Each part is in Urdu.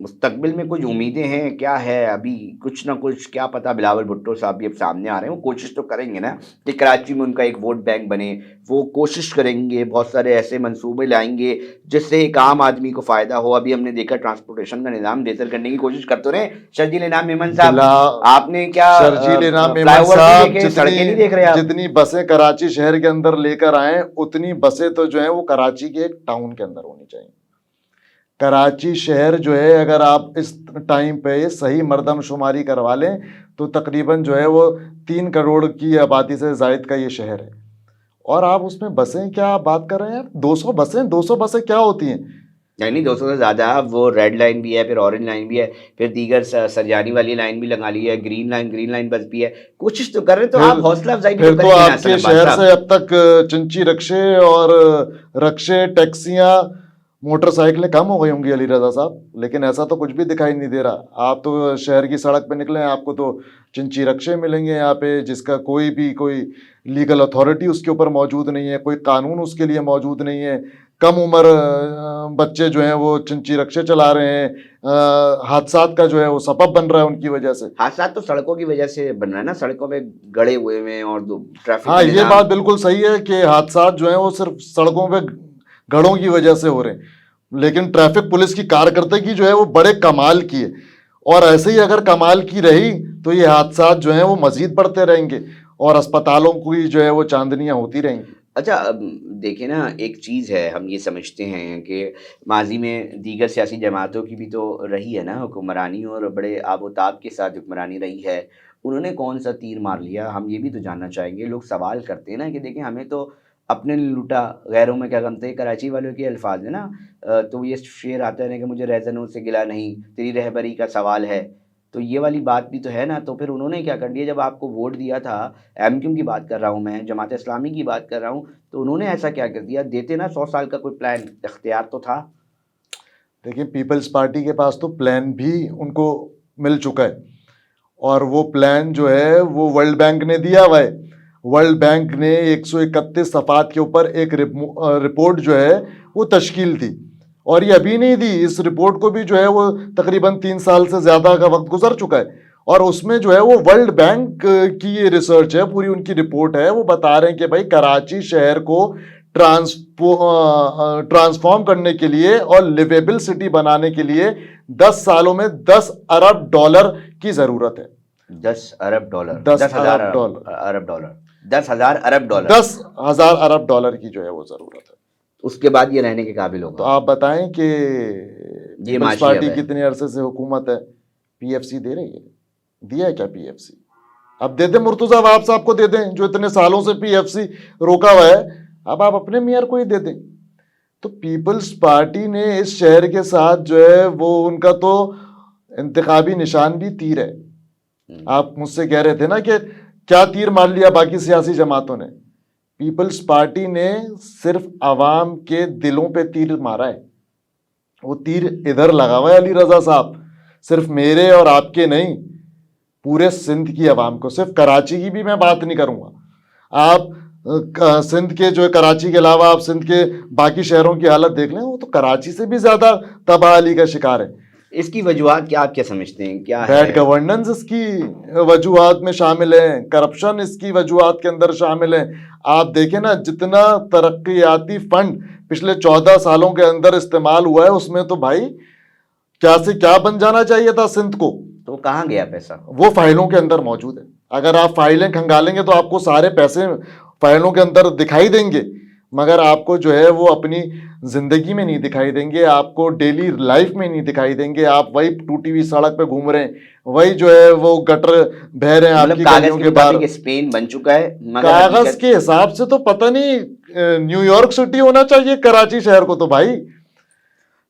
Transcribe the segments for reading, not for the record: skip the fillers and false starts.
مستقبل میں کچھ امیدیں ہیں کیا ہے؟ ابھی کچھ نہ کچھ کیا پتہ بلاول بھٹو صاحب بھی اب سامنے آ رہے ہیں، وہ کوشش تو کریں گے نا کہ کراچی میں ان کا ایک ووٹ بینک بنے، وہ کوشش کریں گے، بہت سارے ایسے منصوبے لائیں گے جس سے ایک عام آدمی کو فائدہ ہو۔ ابھی ہم نے دیکھا ٹرانسپورٹیشن کا نظام بہتر کرنے کی کوشش کرتے رہے۔ شرجیل انعام میمن صاحب، بلا آپ نے کیا شرجیل انعام فلائی میمن اوور صاحب نہیں دیکھے، سڑکیں نہیں دیکھ رہے آپ؟ جتنی بسیں کراچی شہر کے اندر لے کر آئیں اتنی بسیں تو جو ہیں وہ کراچی کے ایک ٹاؤن کے اندر ہونی چاہیے۔ کراچی شہر جو ہے اگر آپ اس ٹائم پہ صحیح مردم شماری کروا لیں تو تقریباً جو ہے وہ 3 کروڑ کی آبادی سے زائد کا یہ شہر ہے، اور آپ اس میں بسیں کیا بات کر رہے ہیں؟ 200 بسیں کیا ہوتی ہیں؟ یعنی 200 سے زیادہ، وہ ریڈ لائن بھی ہے، پھر اورنج لائن بھی ہے، پھر دیگر سرجانی والی لائن بھی لگا لی ہے، گرین لائن بس بھی ہے، کوشش تو کر رہے ہیں، تو آپ حوصلہ افزائی بھی تو پھر کریں تو گے نا آپ حسن کے عباس شہر صاحب۔ سے اب تک چنچی رکشے اور رکشے ٹیکسیاں موٹر سائیکلیں کم ہو گئی ہوں گی علی رضا صاحب، لیکن ایسا تو کچھ بھی دکھائی نہیں دے رہا۔ آپ تو شہر کی سڑک پہ نکلیں آپ کو تو چنچی رکشے ملیں گے یہاں پہ، جس کا کوئی لیگل اتھارٹی اس کے اوپر موجود نہیں ہے، کوئی قانون اس کے لیے موجود نہیں ہے۔ کم عمر بچے جو ہیں وہ چنچی رکشے چلا رہے ہیں، حادثات کا جو ہے وہ سبب بن رہا ہے ان کی وجہ سے۔ حادثات تو سڑکوں کی وجہ سے بن رہا ہے نا، سڑکوں پہ گڑے ہوئے ہیں اور ٹریفک کا ہاں یہ نظام۔ بات بالکل صحیح ہے کہ حادثات جو ہیں وہ صرف سڑکوں پہ گڑھوں کی وجہ سے ہو رہے ہیں، لیکن ٹریفک پولیس کی کارکردگی جو ہے وہ بڑے کمال کی ہے، اور ایسے ہی اگر کمال کی رہی تو یہ حادثات جو ہیں وہ مزید بڑھتے رہیں گے اور اسپتالوں کی جو ہے وہ چاندنیاں ہوتی رہیں گی۔ اچھا دیکھیں نا، ایک چیز ہے، ہم یہ سمجھتے ہیں کہ ماضی میں دیگر سیاسی جماعتوں کی بھی تو رہی ہے نا حکمرانی، اور بڑے آب و تاب کے ساتھ حکمرانی رہی ہے، انہوں نے کون سا تیر مار لیا؟ ہم یہ بھی تو جاننا چاہیں گے۔ لوگ سوال کرتے ہیں نا کہ دیکھیں ہمیں تو اپنے نے لوٹا، غیروں میں کیا غم تھے، کراچی والوں کے الفاظ ہیں نا، تو یہ شعر آتا ہے نا کہ مجھے رہزنوں سے گلا نہیں، تیری رہبری کا سوال ہے، تو یہ والی بات بھی تو ہے نا۔ تو پھر انہوں نے کیا کر دیا جب آپ کو ووٹ دیا تھا؟ ایم کیو کی بات کر رہا ہوں میں، جماعت اسلامی کی بات کر رہا ہوں، تو انہوں نے ایسا کیا کر دیا؟ دیتے نا 100 سال کا کوئی پلان، اختیار تو تھا۔ دیکھیں پیپلز پارٹی کے پاس تو پلان بھی ان کو مل چکا ہے، اور وہ پلان جو ہے وہ ورلڈ بینک نے دیا ہوا ہے۔ ورلڈ بینک نے 131 صفحات کے اوپر ایک رپورٹ جو ہے وہ تشکیل دی، اور یہ ابھی نہیں دی، اس رپورٹ کو بھی جو ہے وہ تقریباً 3 سال سے زیادہ کا وقت گزر چکا ہے، اور اس میں جو ہے وہ ورلڈ بینک کی یہ ریسرچ ہے، پوری ان کی رپورٹ ہے، وہ بتا رہے ہیں کہ بھائی کراچی شہر کو ٹرانسفارم کرنے کے لیے اور لیویبل سٹی بنانے کے لیے 10 سالوں میں 10 ارب ڈالر کی ضرورت ہے۔ 10 ارب ڈالر، 10,000 ارب ڈالر، 10,000 ارب ڈالر، 10,000 ارب ڈالر کی جو ہے وہ ضرورت ہے۔ اس کے بعد یہ رہنے کے قابل تو ہوگا؟ آپ بتائیں کہ یہ پیپلز معاشی پارٹی ہے۔ کتنے عرصے سے حکومت ہے، پی ایف سی دے رہی ہے؟ دیا ہے کیا پی ایف سی؟ اب دے دیں مرتضی وہاب صاحب کو، دے دیں جو اتنے سالوں سے پی ایف سی روکا ہوا ہے، اب آپ اپنے میئر کو ہی دے دیں۔ تو پیپلز پارٹی نے اس شہر کے ساتھ جو ہے وہ ان کا تو انتخابی نشان بھی تیر ہے۔ آپ مجھ سے کہہ رہے تھے نا کہ کیا تیر مار لیا باقی سیاسی جماعتوں نے، پیپلز پارٹی نے صرف عوام کے دلوں پہ تیر مارا ہے۔ وہ تیر ادھر لگا ہوا ہے علی رضا صاحب، صرف میرے اور آپ کے نہیں، پورے سندھ کی عوام کو، صرف کراچی کی بھی میں بات نہیں کروں گا۔ آپ سندھ کے جو ہے کراچی کے علاوہ آپ سندھ کے باقی شہروں کی حالت دیکھ لیں، وہ تو کراچی سے بھی زیادہ تباہی کا شکار ہے۔ اس کی وجوہات کیا آپ کیا سمجھتے ہیں، کیا ہے؟ بیڈ گورننس اس کی وجوہات میں شامل ہیں، کرپشن اس کی وجوہات کے اندر شامل ہیں۔ آپ دیکھیں نا جتنا ترقیاتی فنڈ پچھلے 14 سالوں کے اندر استعمال ہوا ہے، اس میں تو بھائی کیا سے کیا بن جانا چاہیے تھا سندھ کو، تو کہاں گیا پیسہ؟ وہ فائلوں کے اندر موجود ہے۔ اگر آپ فائلیں کھنگالیں گے تو آپ کو سارے پیسے فائلوں کے اندر دکھائی دیں گے، مگر آپ کو جو ہے وہ اپنی زندگی میں نہیں دکھائی دیں گے، آپ کو ڈیلی لائف میں نہیں دکھائی دیں گے۔ آپ وہی ٹوٹی ہوئی سڑک پہ گھوم رہے ہیں، وہی جو ہے وہ گٹر بہ رہے ہیں آپ کی کاغذ گلیوں کے کے باہر۔ مطابق اسپین بن چکا ہے، مگر کاغذ کے حساب سے تو پتہ نہیں نیو یارک سٹی ہونا چاہیے کراچی شہر کو تو بھائی۔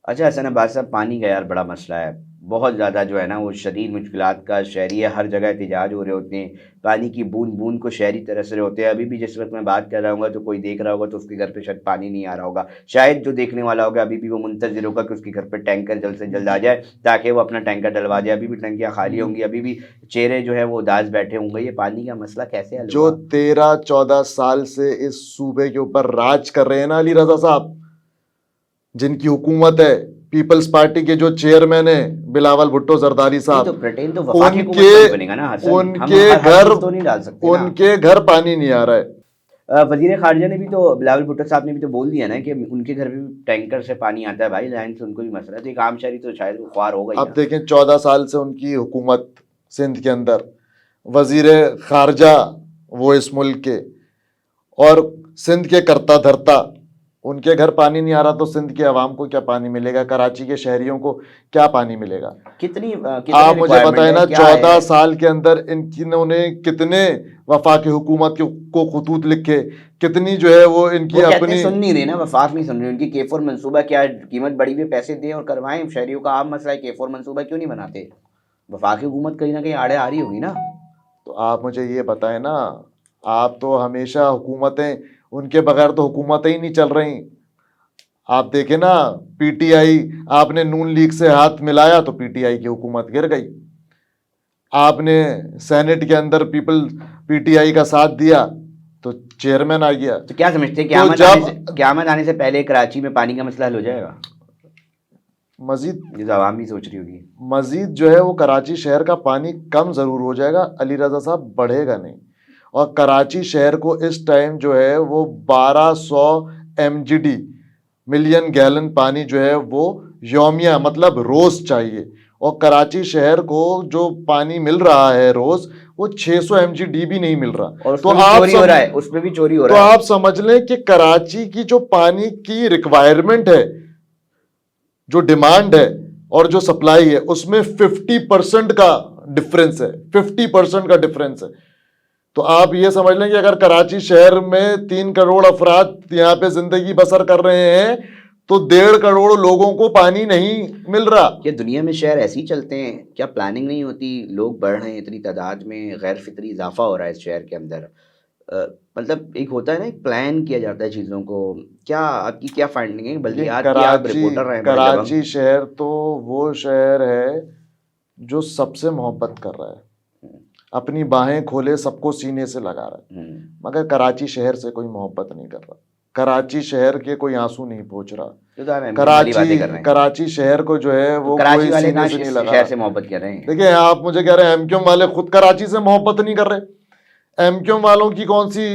اچھا حسن عباس صاحب، پانی کا یار بڑا مسئلہ ہے، بہت زیادہ جو ہے نا وہ شدید مشکلات کا شہری ہے، ہر جگہ احتجاج ہو رہے ہوتے ہیں، پانی کی بوند بوند کو شہری ترس رہے ہوتے ہیں۔ ابھی بھی جس وقت میں بات کر رہا ہوں گا تو کوئی دیکھ رہا ہوگا تو اس کے گھر پہ شاید پانی نہیں آ رہا ہوگا، شاید جو دیکھنے والا ہوگا ابھی بھی وہ منتظر ہوگا کہ اس کے گھر پہ ٹینکر جلد سے جلد آ جائے تاکہ وہ اپنا ٹینکر ڈلوا جائے۔ ابھی بھی ٹنکیاں خالی ہوں گی، ابھی بھی چہرے جو ہے وہ اداس بیٹھے ہوں گے۔ یہ پانی کا مسئلہ کیسے حل جو ہوگا؟ 13-14 سال سے اس صوبے کے اوپر راج کر رہے ہیں نا علی رضا صاحب، جن کی حکومت ہے، پیپلز پارٹی کے جو چیئرمین ہیں بلاول بھٹو زرداری صاحب, تو برٹین تو وفاقی حکومت نہیں بنے گا نا حسن, ہم ہر چیز تو نہیں ڈال سکتے نا. ان کے گھر پانی نہیں آ رہا ہے. وزیر خارجہ نے بھی تو, بلاول بھٹو صاحب نے بھی تو بول دیا نا کہ ان کے گھر بھی ٹینکر سے پانی آتا ہے بھائی, لائن سے ان کو بھی مسئلہ ہے. تو ایک عام شہری تو شاید خوار ہو گئی. اب دیکھیں 14 سال سے ان کی حکومت سندھ کے اندر, وزیر خارجہ وہ اس ملک کے, اور سندھ کے کرتا دھرتا, ان کے گھر پانی نہیں آ رہا تو سندھ کے عوام کو کیا پانی ملے گا, کراچی کے شہریوں کو کیا پانی ملے گا؟ کتنی آپ مجھے بتائیں نا 14 سال کے اندر انہوں نے کتنے وفاقی حکومت کو خطوط لکھے, کتنی جو ہے وہ ان کی اپنی سن نہیں رہے نا, وفاق نہیں سن رہے. ان کی K4 منصوبہ کیا, قیمت بڑی ہوئی پیسے دیں اور کروائیں. شہریوں کا عام مسئلہ ہے, K4 منصوبہ کیوں نہیں بناتے؟ وفاقی حکومت کہیں نہ کہیں آڑے آ رہی ہوگی نا. تو آپ مجھے یہ بتائیں نا, آپ تو ہمیشہ حکومتیں, ان کے بغیر تو حکومتیں ہی نہیں چل رہی. آپ دیکھیں نا پی ٹی آئی, آپ نے نون لیگ سے ہاتھ ملایا تو پی ٹی آئی کی حکومت گر گئی. آپ نے سینٹ کے اندر پی ٹی آئی کا ساتھ دیا تو چیئرمین آ گیا. تو کیا سمجھتے ہیں قیامت آنے سے پہلے کراچی میں پانی کا مسئلہ حل ہو جائے گا؟ مزید عوام بھی سوچ رہی ہوگی, مزید جو ہے وہ کراچی شہر کا پانی کم ضرور ہو جائے گا علی رضا صاحب, بڑھے گا نہیں. اور کراچی شہر کو اس ٹائم جو ہے وہ 1200 MGD ملین گیلن پانی جو ہے وہ یومیہ مطلب روز چاہیے, اور کراچی شہر کو جو پانی مل رہا ہے روز وہ 600 MGD بھی نہیں مل رہا. اور تو اس میں بھی چوری ہو رہا ہے. تو آپ سمجھ لیں کہ کراچی کی جو پانی کی ریکوائرمنٹ ہے, جو ڈیمانڈ ہے اور جو سپلائی ہے, اس میں 50% کا ڈفرینس ہے, 50% کا ڈفرینس ہے. تو آپ یہ سمجھ لیں کہ اگر کراچی شہر میں 3 کروڑ افراد یہاں پہ زندگی بسر کر رہے ہیں تو 1.5 کروڑ لوگوں کو پانی نہیں مل رہا. کیا دنیا میں شہر ایسے ہی چلتے ہیں؟ کیا پلاننگ نہیں ہوتی؟ لوگ بڑھ رہے ہیں اتنی تعداد میں, غیر فطری اضافہ ہو رہا ہے اس شہر کے اندر. مطلب ایک ہوتا ہے نا, ایک پلان کیا جاتا ہے چیزوں کو. کیا آپ کی کیا فائنڈنگ ہے بلدیات کی؟ آپ رپورٹر ہیں. کراچی شہر تو وہ شہر ہے جو سب سے محبت کر رہا ہے, اپنی باہیں کھولے سب کو سینے سے لگا رہا ہے, مگر کراچی شہر سے کوئی محبت نہیں کر رہا. کراچی شہر کے کوئی آنسو نہیں پہنچ رہا. کراچی شہر کو جو ہے وہ کوئی سینے سے نہیں لگا. شہر سے محبت کر رہے ہیں. دیکھیں آپ مجھے کہہ رہے ہیں ایم کیو ایم والے خود کراچی سے محبت نہیں کر رہے. ایم کیو ایم والوں کی کون سی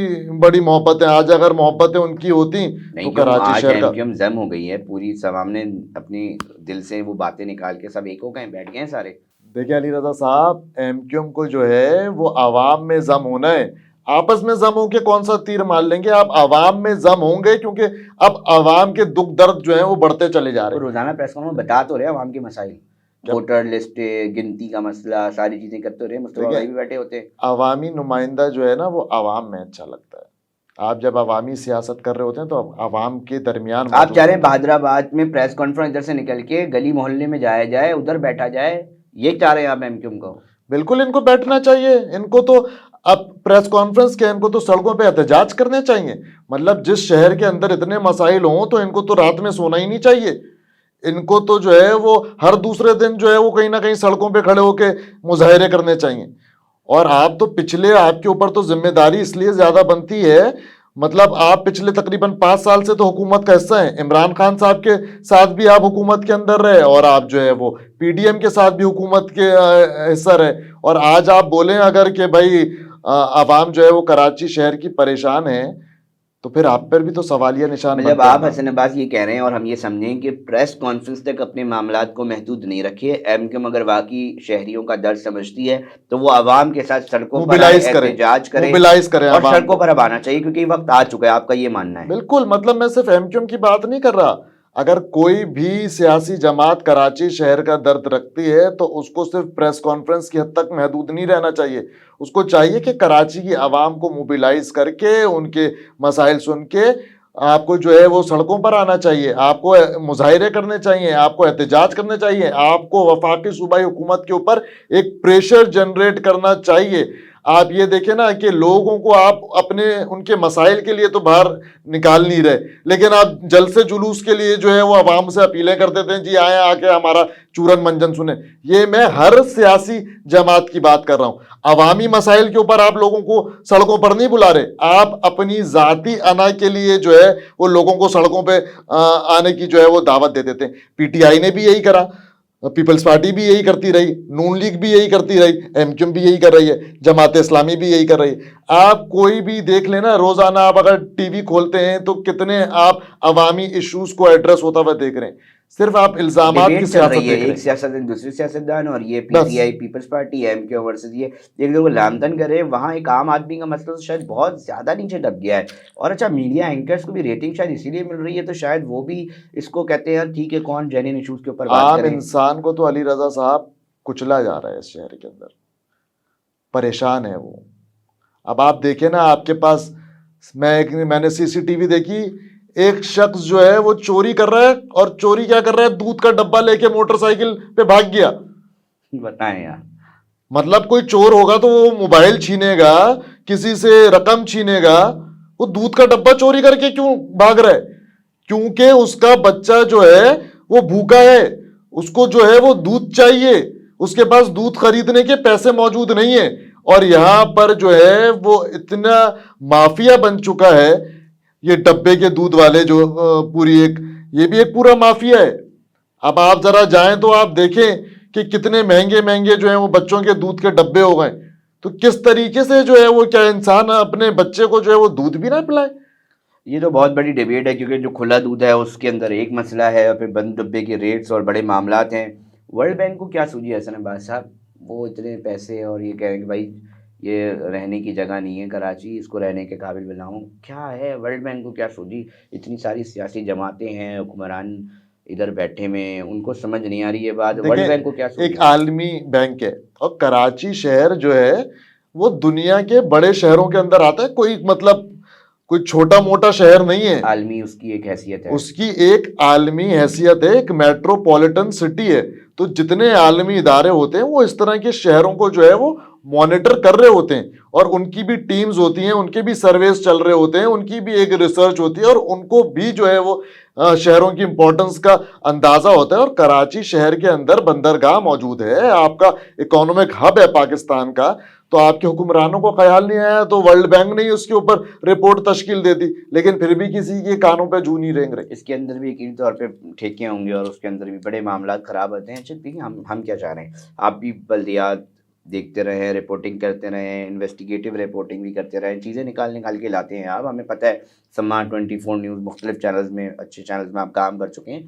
بڑی محبت ہے؟ آج اگر محبتیں ان کی ہوتی تو کراچی شہر کا ایم کیو ایم زم ہو گئی ہے پوری. سب نے اپنی دل سے وہ باتیں نکال کے سب ایک ہو گئے, بیٹھ گئے ہیں سارے. دیکھیں علی رضا صاحب, ایم کیو ایم کو جو ہے وہ عوام میں ضم ہونا ہے. آپس میں ضم ہو کے کون سا تیر مار لیں گے؟ آپ عوام میں ضم ہوں گے, کیونکہ اب عوام کے دکھ درد جو ہیں وہ بڑھتے چلے جا رہے ہیں. روزانہ پریس کانفرنس میں بتا تو رہے عوام کے مسائل, ووٹر لسٹ, گنتی کا مسئلہ, ساری چیزیں کرتے رہے. مصطفیٰ بھائی بھی بیٹھے ہوتے. عوامی نمائندہ جو ہے نا وہ عوام میں اچھا لگتا ہے. آپ جب عوامی سیاست کر رہے ہوتے ہیں تو عوام کے درمیان آپ چاہ رہے ہیں بہادر آباد میں پریس کانفرنس ادھر سے نکل کے گلی محلے میں جایا جائے, ادھر بیٹھا جائے, یہ چاہ رہے ہیں آپ ایم کیو ایم کو؟ بالکل, ان کو بیٹھنا چاہیے. ان کو تو اب پریس کانفرنس کے, ان کو تو سڑکوں پہ احتجاج کرنے چاہیے. مطلب جس شہر کے اندر اتنے مسائل ہوں تو ان کو تو رات میں سونا ہی نہیں چاہیے. ان کو تو جو ہے وہ ہر دوسرے دن جو ہے وہ کہیں نہ کہیں سڑکوں پہ کھڑے ہو کے مظاہرے کرنے چاہیے. اور آپ تو پچھلے, آپ کے اوپر تو ذمہ داری اس لیے زیادہ بنتی ہے, مطلب آپ پچھلے تقریباً 5 سال سے تو حکومت کا حصہ ہیں. عمران خان صاحب کے ساتھ بھی آپ حکومت کے اندر رہے, اور آپ جو ہے وہ پی ڈی ایم کے ساتھ بھی حکومت کے حصہ رہے. اور آج آپ بولیں اگر کہ بھائی عوام جو ہے وہ کراچی شہر کی پریشان ہے, تو پھر آپ پر بھی تو سوالیہ نشان جب آپ حسن عباس یہ کہہ رہے ہیں اور ہم یہ سمجھیں کہ پریس کانفرنس تک اپنے معاملات کو محدود نہیں رکھے, ایم کیو ایم اگر واقعی شہریوں کا درد سمجھتی ہے تو وہ عوام کے ساتھ سڑکوں پر احتجاج کرے اور سڑکوں پر اب آنا چاہیے, کیونکہ یہ وقت آ چکا ہے. آپ کا یہ ماننا ہے؟ بالکل, مطلب میں صرف ایم کیو ایم کی بات نہیں کر رہا. اگر کوئی بھی سیاسی جماعت کراچی شہر کا درد رکھتی ہے تو اس کو صرف پریس کانفرنس کی حد تک محدود نہیں رہنا چاہیے. اس کو چاہیے کہ کراچی کی عوام کو موبیلائز کر کے ان کے مسائل سن کے آپ کو جو ہے وہ سڑکوں پر آنا چاہیے, آپ کو مظاہرے کرنے چاہیے, آپ کو احتجاج کرنے چاہیے, آپ کو وفاقی صوبائی حکومت کے اوپر ایک پریشر جنریٹ کرنا چاہیے. آپ یہ دیکھیں نا کہ لوگوں کو آپ اپنے ان کے مسائل کے لیے تو باہر نکال نہیں رہے، لیکن آپ جلسے جلوس کے لیے جو ہے وہ عوام سے اپیلیں کر دیتے ہیں، جی آئیں آ کے ہمارا چورن منجن سنیں۔ یہ میں ہر سیاسی جماعت کی بات کر رہا ہوں، عوامی مسائل کے اوپر آپ لوگوں کو سڑکوں پر نہیں بلا رہے، آپ اپنی ذاتی انا کے لیے جو ہے وہ لوگوں کو سڑکوں پہ آنے کی جو ہے وہ دعوت دے دیتے ہیں۔ پی ٹی آئی نے بھی یہی کرا، پیپلز پارٹی بھی یہی کرتی رہی، نون لیگ بھی یہی کرتی رہی، ایم کیو ایم بھی یہی کر رہی ہے، جماعت اسلامی بھی یہی کر رہی ہے۔ آپ کوئی بھی دیکھ لینا، روزانہ آپ اگر ٹی وی کھولتے ہیں تو کتنے آپ عوامی ایشوز کو ایڈریس ہوتا ہوا دیکھ رہے ہیں، صرف آپ الزامات کی ڈیبیٹ چل سیاست رہی ہے، دیکھ رہے ایک ہیں۔ سیاستدان دوسرے سیاستدان، اور یہ پی بس T I Peoples Party M Q versus یہ ایک دوسرے کو لامتن کر رہے ہیں۔ وہاں ایک عام آدمی کا مسئلہ تو شاید بہت زیادہ نیچے دب گیا ہے، اور اچھا میڈیا اینکرز کو بھی ریٹنگ شاید اسی لیے مل رہی ہے، تو شاید وہ بھی اس کو کہتے ہیں ٹھیک ہے کون جینین ایشوز کے اوپر بات عام کریں۔ انسان کو تو علی رضا صاحب کچلا جا رہا ہے اس شہر کے اندر، پریشان ہے وہ۔ اب آپ دیکھیں نا، آپ کے پاس میں نے سی سی ٹی وی دیکھی، ایک شخص جو ہے وہ چوری کر رہا ہے، اور چوری کیا کر رہا ہے، دودھ کا ڈبہ لے کے موٹر سائیکل پہ بھاگ گیا۔ بتائیں یار، مطلب کوئی چور ہوگا تو وہ موبائل چھینے گا، کسی سے رقم چھینے گا، وہ دودھ کا ڈبہ چوری کر کے کیوں بھاگ رہا ہے؟ کیونکہ اس کا بچہ جو ہے وہ بھوکا ہے، اس کو جو ہے وہ دودھ چاہیے، اس کے پاس دودھ خریدنے کے پیسے موجود نہیں ہیں۔ اور یہاں پر جو ہے وہ اتنا مافیا بن چکا ہے، یہ ڈبے کے دودھ والے جو پوری ایک، یہ بھی ایک پورا مافیا ہے۔ اب آپ ذرا جائیں تو آپ دیکھیں کہ کتنے مہنگے مہنگے جو ہیں وہ بچوں کے دودھ کے ڈبے ہو گئے، تو کس طریقے سے جو ہے وہ کیا انسان اپنے بچے کو جو ہے وہ دودھ بھی نہ پلائے؟ یہ تو بہت بڑی ڈیبیٹ ہے، کیونکہ جو کھلا دودھ ہے اس کے اندر ایک مسئلہ ہے، اور پھر بند ڈبے کے ریٹس اور بڑے معاملات ہیں۔ ورلڈ بینک کو کیا سوجی حسن عباس صاحب، وہ اتنے پیسے، اور یہ کہہ رہے ہیں کہ بھائی یہ رہنے کی جگہ نہیں ہے کراچی، اس کو رہنے کے قابل بناؤں، کیا ہے ورلڈ بینک کو کیا سوجی؟ اتنی ساری سیاسی جماعتیں ہیں، حکمران ادھر بیٹھے میں، ان کو سمجھ نہیں آ رہی ہے بات، ورلڈ بینک کو کیا دیکھیں، ایک سوجی؟ عالمی بینک ہے، اور کراچی شہر جو ہے وہ دنیا کے بڑے شہروں کے اندر آتا ہے، کوئی مطلب کوئی چھوٹا موٹا شہر نہیں ہے، عالمی اس کی ایک حیثیت ہے۔ اس کی ایک عالمی حیثیت ہے، ایک میٹروپولیٹن سٹی ہے۔ تو جتنے عالمی ادارے ہوتے ہیں وہ اس طرح کے شہروں کو جو ہے وہ مانیٹر کر رہے ہوتے ہیں، اور ان کی بھی ٹیمز ہوتی ہیں، ان کے بھی سرویز چل رہے ہوتے ہیں، ان کی بھی ایک ریسرچ ہوتی ہے، اور ان کو بھی جو ہے وہ شہروں کی امپورٹنس کا اندازہ ہوتا ہے۔ اور کراچی شہر کے اندر بندرگاہ موجود ہے، آپ کا اکانومک ہب ہے پاکستان کا، تو آپ کے حکمرانوں کو خیال نہیں آیا تو ورلڈ بینک نے اس کے اوپر رپورٹ تشکیل دے دی، لیکن پھر بھی کسی کے کانوں پہ جوں نہیں رینگ رہے۔ اس کے اندر بھی یقینی طور پہ ٹھیکے ہوں گے، اور اس کے اندر بھی بڑے معاملات خراب ہوتے ہیں۔ اچھا دیکھیں، ہم کیا چاہ رہے ہیں، آپ بھی بلدیات دیکھتے رہیں، رپورٹنگ کرتے رہیں، انویسٹیگیٹو رپورٹنگ بھی کرتے رہیں، چیزیں نکال کے لاتے ہیں آپ، ہمیں پتہ ہے سما 24 نیوز مختلف چینلز میں، اچھے چینلز میں آپ کام کر چکے ہیں۔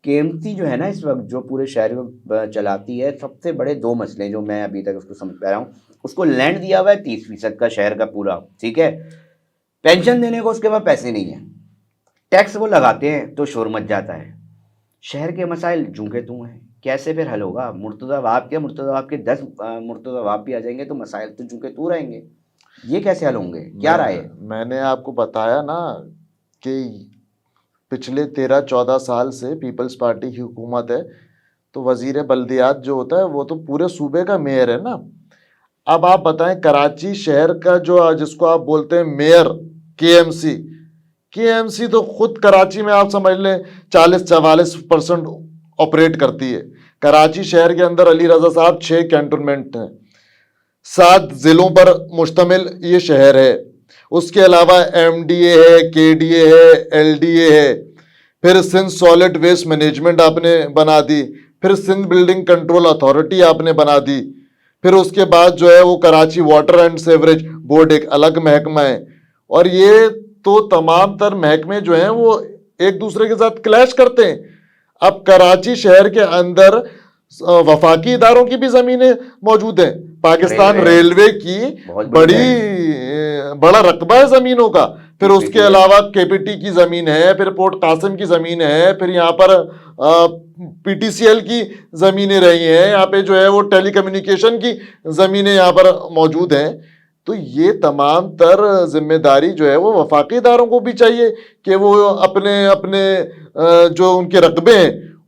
کے ایم سی جو ہے نا اس وقت جو پورے شہر میں چلاتی ہے، سب سے بڑے دو مسئلے جو میں ابھی تک اس کو سمجھ پا رہا ہوں، اس کو لینڈ دیا ہوا ہے 30% کا شہر کا پورا، ٹھیک ہے، پینشن دینے کو اس کے پاس پیسے نہیں ہیں، ٹیکس وہ لگاتے ہیں تو شور مچ جاتا ہے، شہر کے مسائل جوں کے توں ہیں، کیسے پھر حل ہوگا؟ مرتضی وہاب کے 10 مرتضی وہاب بھی آ جائیں گے تو مسائل تو جوں کے توں رہیں گے، یہ کیسے حل ہوں گے؟ کیا رائے ہے؟ میں نے آپ کو بتایا نا کہ پچھلے 13-14 سال سے پیپلز پارٹی کی حکومت ہے، تو وزیر بلدیات جو ہوتا ہے وہ تو پورے صوبے کا میئر ہے نا۔ اب آپ بتائیں، کراچی شہر کا جو جس کو آپ بولتے ہیں میئر، کے ایم سی تو خود کراچی میں آپ سمجھ لیں 40-44% آپریٹ کرتی ہے۔ کراچی شہر کے اندر علی رضا صاحب 6 کینٹونمنٹ ہیں، 7 ضلعوں پر مشتمل یہ شہر ہے، اس کے علاوہ ایم ڈی اے ہے، کے ڈی اے ہے، ایل ڈی اے ہے، پھر سندھ سالڈ ویسٹ مینجمنٹ آپ نے بنا دی، پھر سندھ بلڈنگ کنٹرول اتھارٹی آپ نے بنا دی، پھر اس کے بعد جو ہے وہ Karachi water and sewerage board ایک الگ محکمہ ہے، اور یہ تو تمام تر محکمے جو ہیں وہ ایک دوسرے کے ساتھ کلیش کرتے ہیں۔ اب کراچی شہر کے اندر وفاقی اداروں کی بھی زمینیں موجود ہیں، پاکستان ریلوے کی بڑا رقبہ ہے زمینوں کا، پھر اس کے علاوہ کے پی ٹی کی زمین ہے، پھر پورٹ قاسم کی زمین ہے، پھر یہاں پر پی ٹی سی ایل کی زمینیں رہی ہیں، یہاں پہ جو ہے وہ ٹیلی کمیونیکیشن کی زمینیں یہاں پر موجود ہیں۔ تو یہ تمام تر ذمہ داری جو ہے وہ وفاقی اداروں کو بھی چاہیے کہ وہ اپنے جو ان کے رقبے ہیں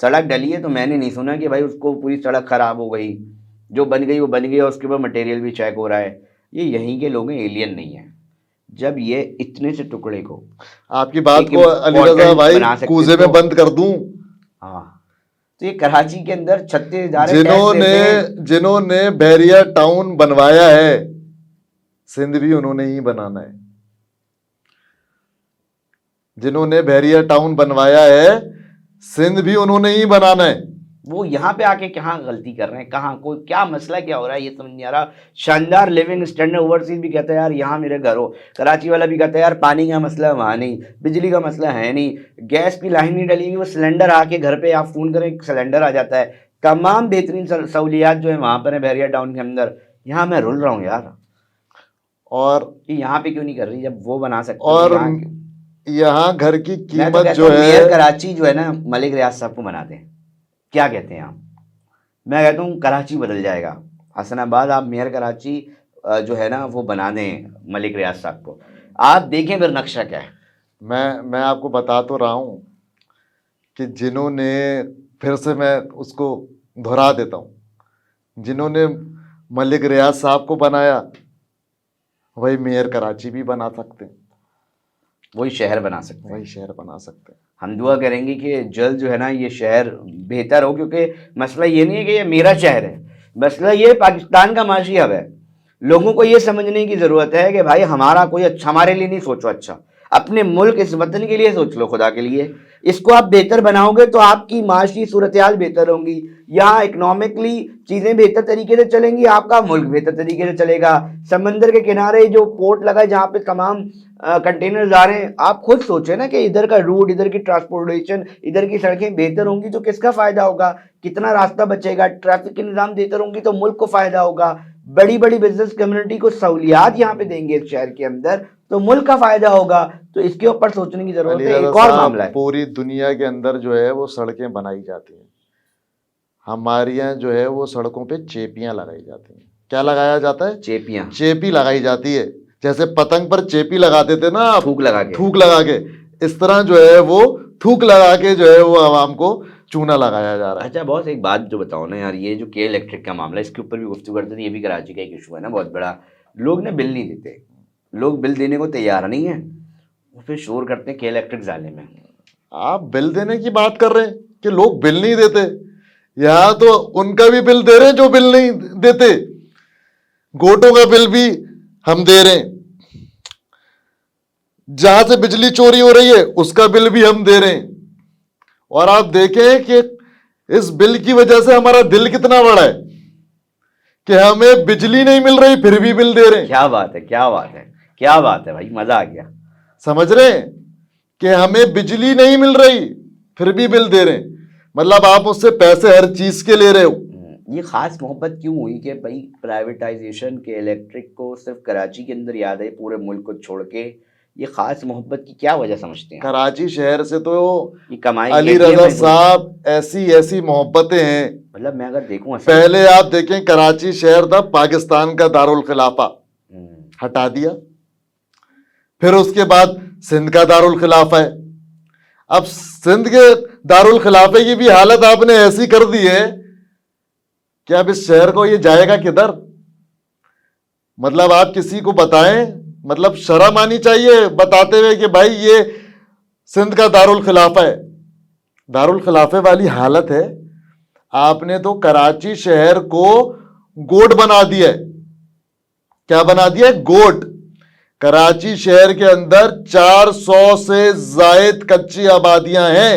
سڑک ڈلی ہے تو میں نے نہیں سنا کہ بھائی اس کو پوری سڑک خراب ہو گئی، جو بن گئی وہ بن گئی اور اس کے اوپر مٹیریل بھی چیک ہو رہا ہے. یہ یہیں کے لوگ ہیں، ایلین نہیں ہیں. جب یہ اتنے سے ٹکڑے کو آپ کی بات ایک کو علی رضا important بھائی بنا سکتے کوزے میں تو- بند کر دوں. ہاں تو یہ کراچی کے اندر 36,000 ٹیکس دیتے ہیں. جنہوں نے بحریہ ٹاؤن بنوایا ہے، سندھ بھی انہوں نے ہی بنانا ہے. جنہوں نے بحریہ ٹاؤن بنوایا ہے، سندھ بھی انہوں نے ہی بنانا ہے. وہ یہاں پہ آ کے کہاں غلطی کر رہے ہیں، کہاں کوئی کیا مسئلہ کیا ہو رہا ہے یہ سمجھ نہیں آ رہا. شاندار لیونگ اسٹینڈرڈ اوورسیز بھی کہتا ہے یار یہاں میرے گھر ہو، کراچی والا بھی کہتا ہے یار پانی کا مسئلہ وہاں نہیں، بجلی کا مسئلہ ہے نہیں، گیس کی لائن نہیں ڈلی ہوئی، وہ سلنڈر آ کے گھر پہ آپ فون کریں سلنڈر آ جاتا ہے. تمام بہترین سہولیات جو ہیں وہاں پر ہیں بحریہ ٹاؤن کے اندر. یہاں میں رول رہا ہوں یار، اور کہ یہاں پہ کیوں نہیں کر رہی جب وہ بنا سکتے اور یہاں کیوں؟ یہاں گھر کی میں تو قیمت کہتا جو ہوں میئر ہے، کراچی جو ہے نا ملک ریاض صاحب کو بنا دیں. کیا کہتے ہیں آپ؟ میں کہتا ہوں کراچی بدل جائے گا. حسن آباد آپ میئر کراچی جو ہے نا وہ بنا دیں ملک ریاض صاحب کو. آپ دیکھیں پھر نقشہ کیا ہے. میں آپ کو بتا تو رہا ہوں کہ جنہوں نے، پھر سے میں اس کو دہرا دیتا ہوں، جنہوں نے ملک ریاض صاحب کو بنایا وہی میئر کراچی بھی بنا سکتے ہیں، وہی شہر بنا سکتے ہیں. وہی شہر بنا سکتے ہیں. ہم دعا کریں گے کہ جلد جو ہے نا یہ شہر بہتر ہو، کیونکہ مسئلہ یہ نہیں ہے کہ یہ میرا شہر ہے، مسئلہ یہ پاکستان کا معاشی ہب ہے. لوگوں کو یہ سمجھنے کی ضرورت ہے کہ بھائی ہمارا کوئی اچھا، ہمارے لیے نہیں سوچو، اچھا اپنے ملک اس وطن کے لیے سوچ لو. خدا کے لیے اس کو آپ بہتر بناؤ گے تو آپ کی معاشی صورتحال بہتر ہوں گی، یہاں اکنامکلی چیزیں بہتر طریقے سے چلیں گی، آپ کا ملک بہتر طریقے سے چلے گا. سمندر کے کنارے جو پورٹ لگا ہے جہاں پہ تمام کنٹینرز آ رہے ہیں، آپ خود سوچیں نا کہ ادھر کا روٹ، ادھر کی ٹرانسپورٹیشن، ادھر کی سڑکیں بہتر ہوں گی تو کس کا فائدہ ہوگا، کتنا راستہ بچے گا. ٹریفک کے نظام بہتر ہوں گی تو ملک کو فائدہ ہوگا. بڑی بڑی بزنس کمیونٹی کو سہولیات یہاں پہ دیں گے اس شہر کے اندر تو ملک کا فائدہ ہوگا. تو اس کے اوپر سوچنے کی ضرورت علی ہے. رضا ایک اور صاحب، معاملہ ہے، پوری دنیا کے اندر جو ہے وہ سڑکیں بنائی جاتی ہیں، ہمارے یہاں جو ہے وہ سڑکوں پہ چیپیاں لگائی جاتی ہیں. کیا لگایا جاتا ہے؟ چیپیاں، چیپی لگائی جاتی ہے. جیسے پتنگ پر چیپی لگاتے تھے نا آپ، تھوک لگا کے. تھوک لگا کے، اس طرح جو ہے وہ تھوک لگا کے جو ہے وہ عوام کو چونا لگایا جا رہا ہے. اچھا باس ایک بات جو بتاؤ نا یار، یہ جو کے الیکٹرک کا معاملہ ہے اس کے اوپر بھی گفتگو کرتے تھے. یہ بھی کراچی کا ایک ایشو ہے نا بہت بڑا. لوگ نا بل نہیں دیتے، لوگ بل دینے کو تیار نہیں ہیں، وہ پھر شور کرتے ہیں کے الیکٹرک ظالم میں. آپ بل دینے کی بات کر رہے ہیں کہ لوگ بل نہیں دیتے. یہاں تو ان کا بھی بل دے رہے ہیں جو بل نہیں دیتے، گوٹوں کا بل بھی ہم دے رہے ہیں، جہاں سے بجلی چوری ہو رہی ہے اس کا بل بھی ہم دے رہے ہیں. اور آپ دیکھیں کہ اس بل کی وجہ سے ہمارا دل کتنا بڑا ہے کہ ہمیں بجلی نہیں مل رہی پھر بھی بل دے رہے ہیں. کیا بات ہے، کیا بات ہے، کیا بات ہے بھائی، مزہ آ گیا. سمجھ رہے ہیں کہ ہمیں بجلی نہیں مل رہی پھر بھی بل دے رہے ہیں. مطلب آپ اس سے پیسے ہر چیز کے لے رہے ہو. یہ خاص محبت کیوں ہوئی کہ بھائی پرائیویٹائزیشن کے الیکٹرک کو صرف کراچی کے اندر یاد ہے، پورے ملک کو چھوڑ کے؟ یہ خاص محبت کی کیا وجہ سمجھتے ہیں؟ کراچی شہر سے تو یہ کمائی علی رضا صاحب ایسی محبتیں ہیں. مطلب میں اگر دیکھوں پہلے آپ دیکھیں کراچی شہر تھا پاکستان کا دارالخلافہ، ہٹا دیا. پھر اس کے بعد سندھ کا دارالخلافہ ہے. اب سندھ کے دارالخلافے کی بھی حالت آپ نے ایسی کر دی ہے کہ اب اس شہر کو یہ جائے گا کدھر؟ مطلب آپ کسی کو بتائیں، مطلب شرم آنی چاہیے بتاتے ہوئے کہ بھائی یہ سندھ کا دارالخلافہ ہے. دارالخلافے والی حالت ہے. آپ نے تو کراچی شہر کو گوٹ بنا دیا ہے. کیا بنا دیا ہے؟ گوٹ. کراچی شہر کے اندر 400 سے زائد کچی آبادیاں ہیں.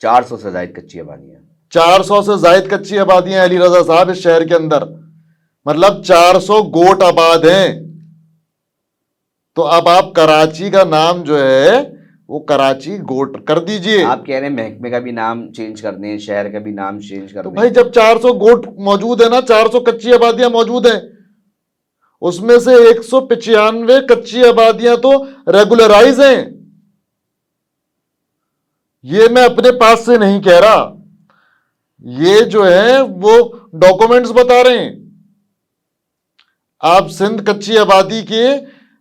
400 سے زائد کچی آبادیاں، 400 سے زائد کچی آبادیاں علی رضا صاحب اس شہر کے اندر. مطلب 400 گوٹ آباد ہیں. تو اب آپ کراچی کا نام جو ہے وہ کراچی گوٹ کر دیجئے. آپ کہہ رہے ہیں محکمے کا بھی نام چینج کر دیں، شہر کا بھی نام چینج کر تو دیں. بھائی جب 400 گوٹ موجود ہے نا، 400 کچی آبادیاں موجود ہیں، اس میں سے 195 کچی آبادیاں تو ریگولرائز ہیں. یہ میں اپنے پاس سے نہیں کہہ رہا، یہ جو ہے وہ ڈاکومنٹس بتا رہے ہیں. آپ سندھ کچی آبادی کے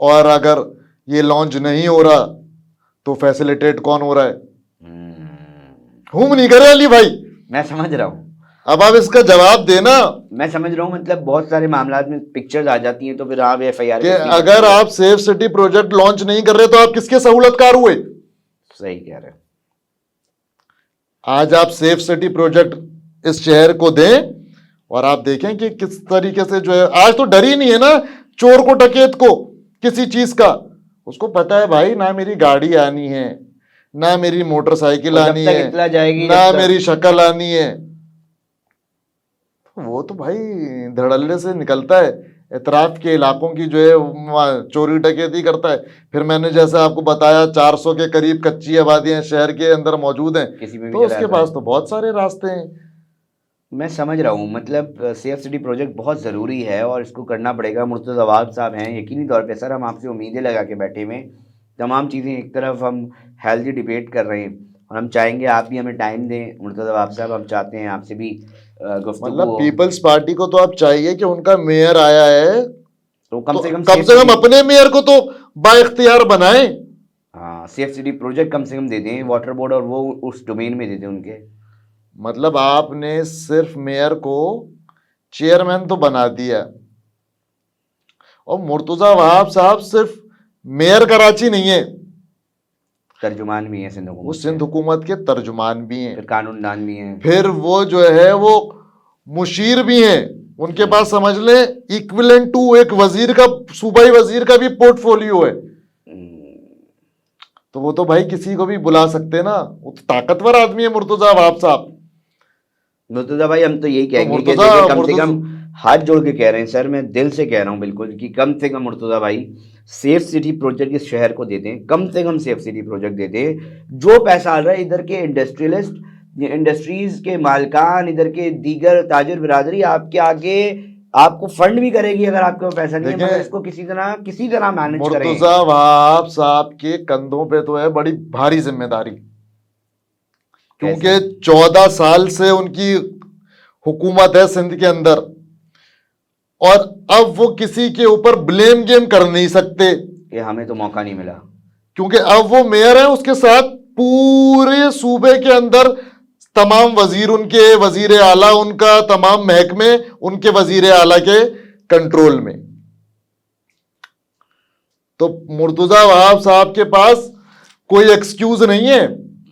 اور اگر یہ لانچ نہیں ہو رہا تو فیسیلیٹیٹ کون ہو رہا ہے؟ ہم نہیں کرے علی بھائی. میں سمجھ رہا ہوں. اب آپ اس کا جواب دینا. میں سمجھ رہا ہوں, مطلب بہت سارے معاملات میں پکچرز آ جاتی ہیں تو پھر آپ ایف آئی آر کہ اگر آپ سیف سٹی پروجیکٹ لانچ نہیں کر رہے تو آپ کس کے سہولت کار ہوئے؟ صحیح کہہ رہے ہیں. آج آپ سیف سٹی پروجیکٹ اس شہر کو دیں اور آپ دیکھیں کہ کس طریقے سے جو ہے, آج تو ڈر ہی نہیں ہے نا چور کو, ڈکیت کو, کسی چیز کا. اس کو پتا ہے بھائی نہ میری گاڑی آنی ہے, نہ میری موٹر سائیکل آنی ہے, اطلاع جائے گی نہ میری شکل آنی ہے. وہ تو بھائی دھڑلے سے نکلتا ہے, اطراف کے علاقوں کی جو ہے چوری ڈکیتی کرتا ہے. پھر میں نے جیسے آپ کو بتایا 400 کے قریب کچی آبادیاں شہر کے اندر موجود ہیں, تو اس کے پاس تو بہت سارے راستے ہیں. میں سمجھ رہا ہوں, مطلب سیف سٹی پروجیکٹ بہت ضروری ہے اور اس کو کرنا پڑے گا. مرتضی وہاب صاحب ہیں یقینی طور پہ. سر ہم آپ سے امیدیں لگا کے بیٹھے ہوئے, تمام چیزیں ایک طرف ہم ہیلدی ڈبیٹ کر رہے ہیں اور ہم چاہیں گے آپ بھی ہمیں ٹائم دیں. مرتضی وہاب صاحب ہم چاہتے ہیں آپ سے بھی گفتگو. مطلب پیپلز پارٹی کو تو اب چاہیے کہ ان کا میئر آیا ہے تو کم سے کم اپنے میئر کو تو با اختیار بنائیں. ہاں, سیف سٹی پروجیکٹ کم سے کم دے دیں واٹر بورڈ, اور وہ اس ڈومین میں دے دیں ان کے. مطلب آپ نے صرف میئر کو چیئرمین تو بنا دیا, اور مرتضی وہاب صاحب صرف میئر کراچی نہیں ہے, ترجمان بھی ہیں سندھ وہ حکومت, سندھ حکومت کے ترجمان بھی ہیں, پھر قانون دان بھی ہیں, پھر وہ جو ہے وہ مشیر بھی ہیں. ان کے پاس سمجھ لیں ایکویلنٹ ٹو ایک وزیر کا, صوبائی وزیر کا بھی پورٹ فولیو ہے. تو وہ تو بھائی کسی کو بھی بلا سکتے نا, وہ تو طاقتور آدمی ہے مرتضی وہاب صاحب. مرتضی بھائی ہم تو یہی کہیں گے کہ کم سے کم ہاتھ جوڑ کے کہہ رہے ہیں سر, میں دل سے کہہ رہا ہوں بالکل, کہ کم سے کم مرتضی بھائی سیف سٹی پروجیکٹ اس شہر کو دے دیں, کم سے کم سیف سٹی پروجیکٹ دے دیں. جو پیسہ آ رہا ہے ادھر کے انڈسٹریلسٹ, انڈسٹریز کے مالکان, ادھر کے دیگر تاجر برادری آپ کے آگے آپ کو فنڈ بھی کرے گی اگر آپ کے پیسہ نہیں ہے, مگر اس کو کسی طرح مینج کریں. مرتضی وہاب صاحب کے کندھوں پہ تو ہے بڑی بھاری ذمہ داری, کیونکہ 14 سال سے ان کی حکومت ہے سندھ کے اندر, اور اب وہ کسی کے اوپر بلیم گیم کر نہیں سکتے کہ ہمیں تو موقع نہیں ملا, کیونکہ اب وہ میئر ہیں, اس کے ساتھ پورے صوبے کے اندر تمام وزیر ان کے, وزیر اعلیٰ ان کا, تمام محکمے ان کے وزیر اعلیٰ کے کنٹرول میں. تو مرتضی وہاب صاحب کے پاس کوئی ایکسکیوز نہیں ہے.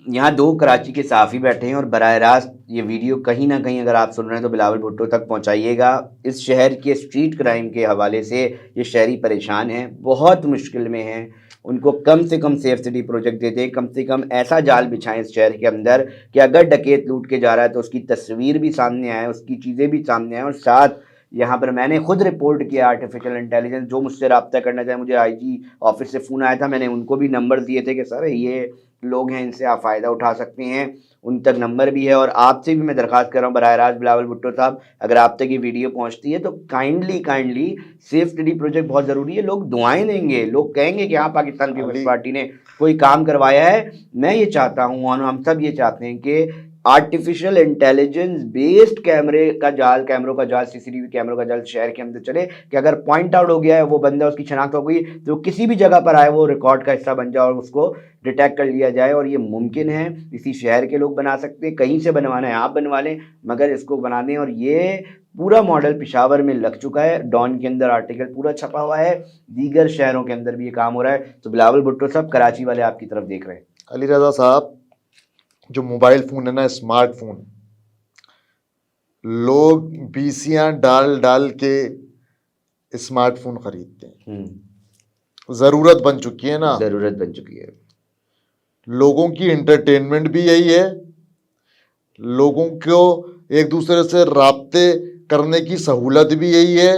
یہاں 2 کراچی کے صحافی بیٹھے ہیں اور براہ راست یہ ویڈیو کہیں نہ کہیں اگر آپ سن رہے ہیں تو بلاول بھٹو تک پہنچائیے گا. اس شہر کے اسٹریٹ کرائم کے حوالے سے یہ شہری پریشان ہیں, بہت مشکل میں ہیں. ان کو کم سے کم سیف سٹی پروجیکٹ دے دیں, کم سے کم ایسا جال بچھائیں اس شہر کے اندر کہ اگر ڈکیت لوٹ کے جا رہا ہے تو اس کی تصویر بھی سامنے آئے, اس کی چیزیں بھی سامنے آئیں. اور ساتھ یہاں پر میں نے خود رپورٹ کیا آرٹیفیشل انٹیلیجنس, جو مجھ سے رابطہ کرنا چاہے, مجھے آئی جی آفس سے فون آیا تھا, میں نے ان کو بھی نمبر دیے تھے کہ سر یہ لوگ ہیں, ان سے آپ فائدہ اٹھا سکتے ہیں, ان تک نمبر بھی ہے. اور آپ سے بھی میں درخواست کر رہا ہوں براہ راست بلاول بھٹو صاحب, اگر آپ تک یہ ویڈیو پہنچتی ہے تو کائنڈلی سیف سٹی پروجیکٹ بہت ضروری ہے. لوگ دعائیں دیں گے, لوگ کہیں گے کہ ہاں پاکستان پیپلز پارٹی نے کوئی کام کروایا ہے. میں یہ چاہتا ہوں اور ہم سب یہ چاہتے ہیں کہ آرٹیفیشل انٹیلیجنس بیسڈ کیمروں کا جال سی سی ٹی وی کیمروں کا جال شہر کے اندر چلے, کہ اگر پوائنٹ آؤٹ ہو گیا ہے وہ بندہ, اس کی شناخت ہو گئی, تو کسی بھی جگہ پر آئے وہ ریکارڈ کا حصہ بن جائے اور اس کو ڈیٹیکٹ کر لیا جائے. اور یہ ممکن ہے, اسی شہر کے لوگ بنا سکتے ہیں, کہیں سے بنوانا ہے آپ بنوا لیں, مگر اس کو بنا دیں. اور یہ پورا ماڈل پشاور میں لگ چکا ہے, ڈان کے اندر آرٹیکل پورا چھپا ہوا ہے, دیگر شہروں کے اندر بھی یہ کام ہو رہا ہے. تو بلاول بھٹو صاحب کراچی والے آپ کی طرف دیکھ رہے ہیں. علی رضا صاحب, جو موبائل فون ہے نا, اسمارٹ فون, لوگ بیسیاں ڈال کے اسمارٹ فون خریدتے ہیں. ضرورت بن چکی ہے نا, ضرورت بن چکی ہے. لوگوں کی انٹرٹینمنٹ بھی یہی ہے, لوگوں کو ایک دوسرے سے رابطے کرنے کی سہولت بھی یہی ہے,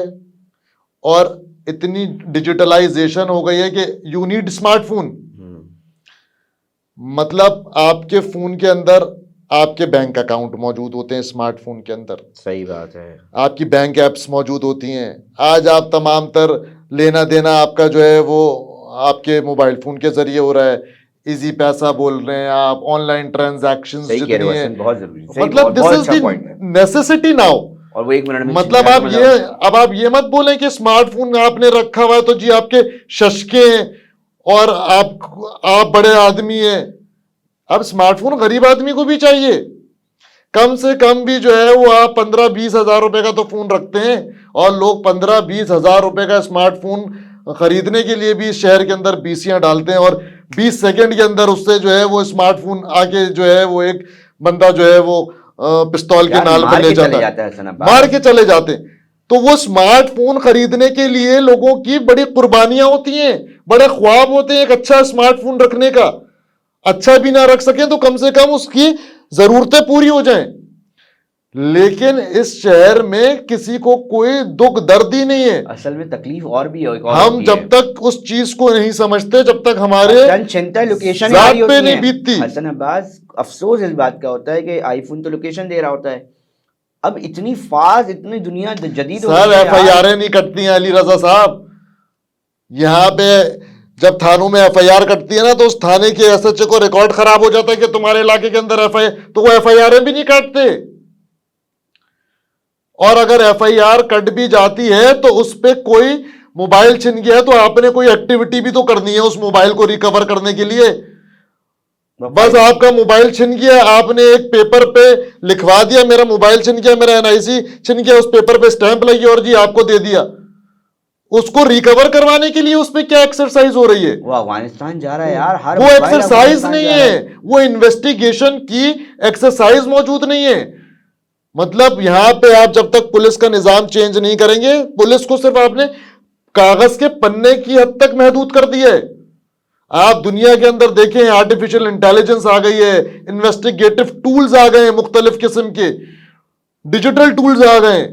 اور اتنی ڈیجیٹلائزیشن ہو گئی ہے کہ یو نیڈ اسمارٹ فون. مطلب آپ کے فون کے اندر آپ کے بینک اکاؤنٹ موجود ہوتے ہیں, اسمارٹ فون کے اندر. صحیح بات ہے. آپ کی بینک ایپس موجود ہوتی ہیں. آج آپ تمام تر لینا دینا آپ کا جو ہے وہ آپ کے موبائل فون کے ذریعے ہو رہا ہے. ایزی پیسہ بول رہے ہیں آپ, آن لائن ٹرانزیکشن جتنی ہیں, بہت ضروری. مطلب دس از دی نیسیسٹی ناؤ. اور وہ 1 منٹ میں مطلب آپ یہ مت بولیں کہ اسمارٹ فون آپ نے رکھا ہوا ہے تو جی آپ کے ششکے ہیں اور آپ بڑے آدمی ہیں. اب اسمارٹ فون غریب آدمی کو بھی چاہیے. کم سے کم بھی جو ہے وہ آپ 15-20 ہزار روپے کا تو فون رکھتے ہیں, اور لوگ 15-20 ہزار روپے کا اسمارٹ فون خریدنے کے لیے بھی شہر کے اندر بیسیاں ڈالتے ہیں, اور 20 سیکنڈ کے اندر اس سے جو ہے وہ اسمارٹ فون آگے جو ہے وہ ایک بندہ جو ہے وہ پستول کے نال پہ لے جاتا ہے, مار کے چلے جاتے ہیں. تو وہ اسمارٹ فون خریدنے کے لیے لوگوں کی بڑی قربانیاں ہوتی ہیں, بڑے خواب ہوتے ہیں ایک اچھا اسمارٹ فون رکھنے کا. اچھا بھی نہ رکھ سکیں تو کم سے کم اس کی ضرورتیں پوری ہو جائیں. لیکن اس شہر میں کسی کو کوئی دکھ درد ہی نہیں ہے. اصل میں تکلیف اور بھی ہے. ہم جب تک اس چیز کو نہیں سمجھتے, جب تک ہمارے لوکیشن ذات پہ نہیں بیتتی. حسن عباس افسوس اس بات کا ہوتا ہے کہ آئی فون تو لوکیشن دے رہا ہوتا ہے. اب اتنی فاسٹ, اتنی دنیا جدید ہو سر, ایف آئی آریں نہیں کٹتی ہیں علی رضا صاحب. یہاں پہ جب تھانوں میں ایف آئی آر کٹتی ہے نا تو اس تھانے کے ایس ایچ او کو ریکارڈ خراب ہو جاتا ہے کہ تمہارے علاقے کے اندر تو وہ ایف آئی آریں بھی نہیں کاٹتے. اور اگر ایف آئی آر کٹ بھی جاتی ہے تو اس پہ کوئی موبائل چھن گیا ہے تو آپ نے کوئی ایکٹیویٹی بھی تو کرنی ہے اس موبائل کو ریکور کرنے کے لیے. بس آپ کا موبائل چھن گیا, آپ نے ایک پیپر پہ لکھوا دیا میرا موبائل چھن گیا, میرا NIC چھن گیا, اس پیپر پہ سٹیمپ لگی اور جی آپ کو دے دیا. اس کو ریکور کروانے کے لیے اس پہ کیا ایکسرسائز ہو رہی ہے؟ وہ افغانستان جا رہا ہے یار, ہر وہ ایکسرسائز نہیں ہے, وہ انویسٹیگیشن کی ایکسرسائز موجود نہیں ہے. مطلب یہاں پہ آپ جب تک پولیس کا نظام چینج نہیں کریں گے, پولیس کو صرف آپ نے کاغذ کے پنے کی حد تک محدود کر دیا ہے. آپ دنیا کے اندر دیکھیں آرٹیفیشل انٹیلیجنس آ گئی ہے, انویسٹیگیٹو ٹولز آ گئے ہیں مختلف قسم کے, ڈیجیٹل ٹولز آ گئے ہیں,